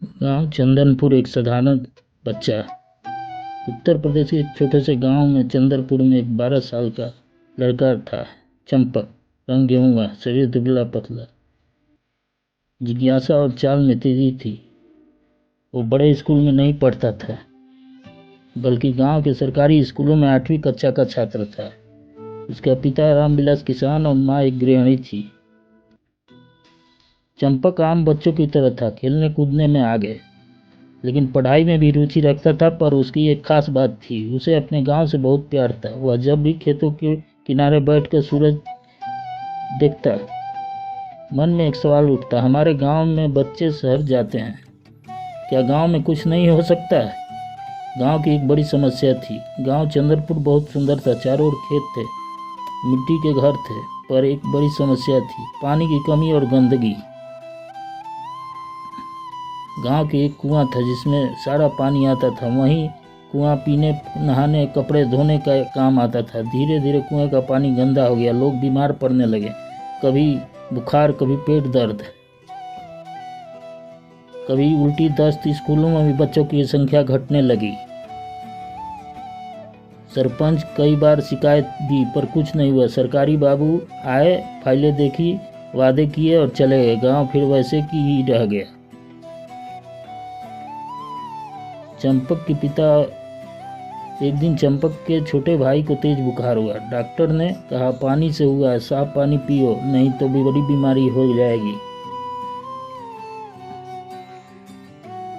गांव चंदनपुर एक साधारण बच्चा। उत्तर प्रदेश के एक छोटे से गांव में चंदनपुर में एक 12 साल का लड़का था, चंपक। रंग गेहुआ, शरीर दुबला पतला, जिज्ञासा और चाल में तेजी थी। वो बड़े स्कूल में नहीं पढ़ता था, बल्कि गांव के सरकारी स्कूलों में 8वीं कक्षा का छात्र था। उसका पिता रामविलास किसान और माँ एक गृहिणी थी। चंपक आम बच्चों की तरह था, खेलने कूदने में आगे, लेकिन पढ़ाई में भी रुचि रखता था। पर उसकी एक खास बात थी, उसे अपने गांव से बहुत प्यार था। वह जब भी खेतों के किनारे बैठकर सूरज देखता, मन में एक सवाल उठता, हमारे गांव में बच्चे शहर जाते हैं, क्या गांव में कुछ नहीं हो सकता? गांव की एक बड़ी समस्या थी। गांव चंदनपुर बहुत सुंदर था, चारों ओर खेत थे, मिट्टी के घर थे, पर एक बड़ी समस्या थी, पानी की कमी और गंदगी। गांव के एक कुआं था जिसमें सारा पानी आता था। वहीं कुआं पीने, नहाने, कपड़े धोने का काम आता था। धीरे धीरे कुएं का पानी गंदा हो गया, लोग बीमार पड़ने लगे, कभी बुखार, कभी पेट दर्द, कभी उल्टी दस्त। स्कूलों में भी बच्चों की संख्या घटने लगी। सरपंच कई बार शिकायत दी, पर कुछ नहीं हुआ। सरकारी बाबू आए, फाइलें देखी, वादे किए और चले गए। गांव फिर वैसे की ही रह गया। चंपक के पिता एक दिन चंपक के छोटे भाई को तेज बुखार हुआ। डॉक्टर ने कहा पानी से हुआ है, साफ पानी पियो, नहीं तो भी बड़ी बीमारी हो जाएगी।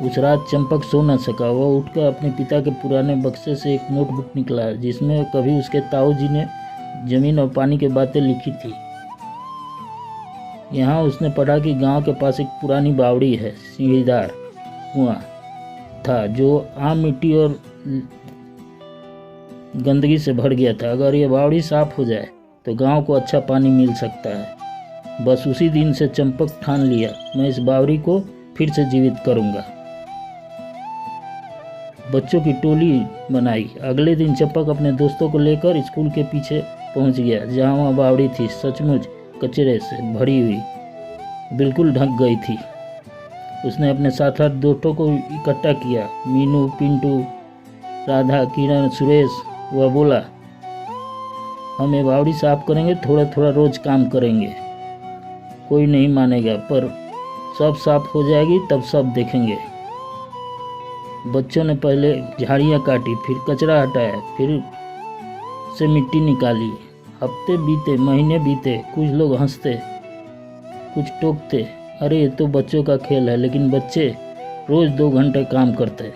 उस रात चंपक सो न सका। वह उठकर अपने पिता के पुराने बक्से से एक नोटबुक निकला, जिसमें कभी उसके ताऊ जी ने जमीन और पानी की बातें लिखी थी। यहाँ उसने पढ़ा कि गांव के पास एक पुरानी बावड़ी है, सीढ़ीदार कुआं था जो आम मिट्टी और गंदगी से भर गया था। अगर यह बावड़ी साफ हो जाए तो गांव को अच्छा पानी मिल सकता है। बस उसी दिन से चंपक ठान लिया, मैं इस बावड़ी को फिर से जीवित करूंगा। बच्चों की टोली बनाई। अगले दिन चंपक अपने दोस्तों को लेकर स्कूल के पीछे पहुंच गया, जहां वह बावड़ी थी, सचमुच कचरे से भरी हुई, बिल्कुल ढक गई थी। उसने अपने 7-8 दोस्तों को इकट्ठा किया, मीनू, पिंटू, राधा, किरण, सुरेश। वह बोला, हम ये बावड़ी साफ करेंगे, थोड़ा थोड़ा रोज काम करेंगे। कोई नहीं मानेगा, पर सब साफ हो जाएगी तब सब देखेंगे। बच्चों ने पहले झाड़ियाँ काटी, फिर कचरा हटाया, फिर से मिट्टी निकाली। हफ्ते बीते, महीने बीते। कुछ लोग हंसते, कुछ टोकते, अरे ये तो बच्चों का खेल है। लेकिन बच्चे रोज 2 घंटे काम करते।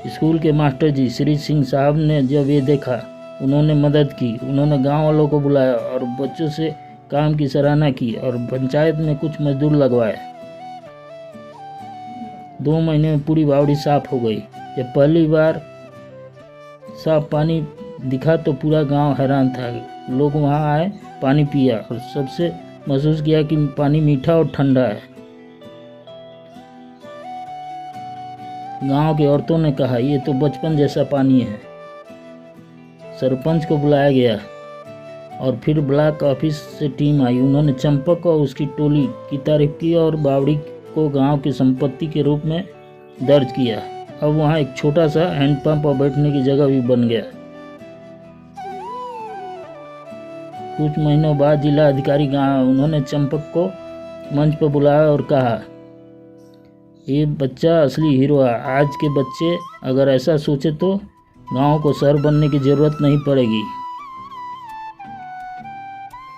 स्कूल के मास्टर जी श्री सिंह साहब ने जब ये देखा, उन्होंने मदद की। उन्होंने गांव वालों को बुलाया और बच्चों से काम की सराहना की और पंचायत में कुछ मजदूर लगवाए। 2 महीने में पूरी बावड़ी साफ हो गई। जब पहली बार साफ पानी दिखा तो पूरा गांव हैरान था। लोग वहां आए, पानी पिया और सबसे महसूस किया कि पानी मीठा और ठंडा है। गांव की औरतों ने कहा, ये तो बचपन जैसा पानी है। सरपंच को बुलाया गया और फिर ब्लॉक ऑफिस से टीम आई। उन्होंने चंपक और उसकी टोली की तारीफ की और बावड़ी को गांव की संपत्ति के रूप में दर्ज किया। अब वहां एक छोटा सा हैंडपंप और बैठने की जगह भी बन गया। कुछ महीनों बाद जिला अधिकारी गांव, उन्होंने चंपक को मंच पर बुलाया और कहा, ये बच्चा असली हीरो है। आज के बच्चे अगर ऐसा सोचे तो गांव को शहर बनने की जरूरत नहीं पड़ेगी।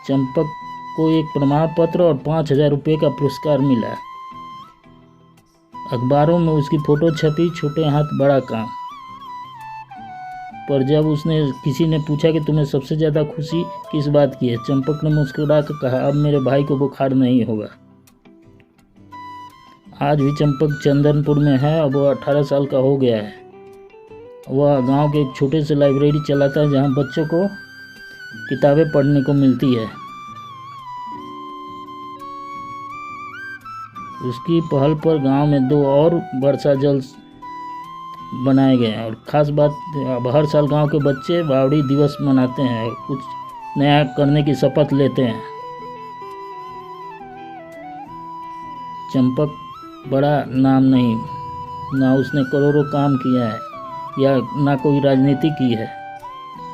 चंपक को एक प्रमाण पत्र और 5,000 रुपये का पुरस्कार मिला। अखबारों में उसकी फोटो छपी, छोटे हाथ बड़ा काम। पर जब उसने किसी ने पूछा कि तुम्हें सबसे ज़्यादा खुशी किस बात की है, चंपक ने मुस्कुरा कर कहा, अब मेरे भाई को बुखार नहीं होगा। आज भी चंपक चंदनपुर में है। अब वह 18 साल का हो गया है। वह गांव के एक छोटे से लाइब्रेरी चलाता है, जहां बच्चों को किताबें पढ़ने को मिलती है। उसकी पहल पर गांव में 2 और वर्षा जल बनाए गए हैं। और ख़ास बात, अब हर साल गांव के बच्चे बावड़ी दिवस मनाते हैं, कुछ नया करने की शपथ लेते हैं। चंपक बड़ा नाम नहीं, ना उसने करोड़ों काम किया है या ना कोई राजनीति की है,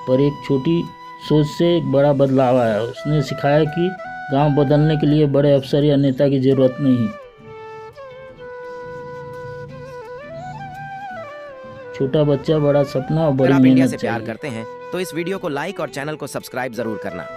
पर एक छोटी सोच से एक बड़ा बदलाव आया। उसने सिखाया कि गांव बदलने के लिए बड़े अफसर या नेता की ज़रूरत नहीं। छोटा बच्चा, बड़ा सपना और अगर बड़ी आप इंडिया मेहनत से प्यार चाहिए। करते हैं तो इस वीडियो को लाइक और चैनल को सब्सक्राइब जरूर करना।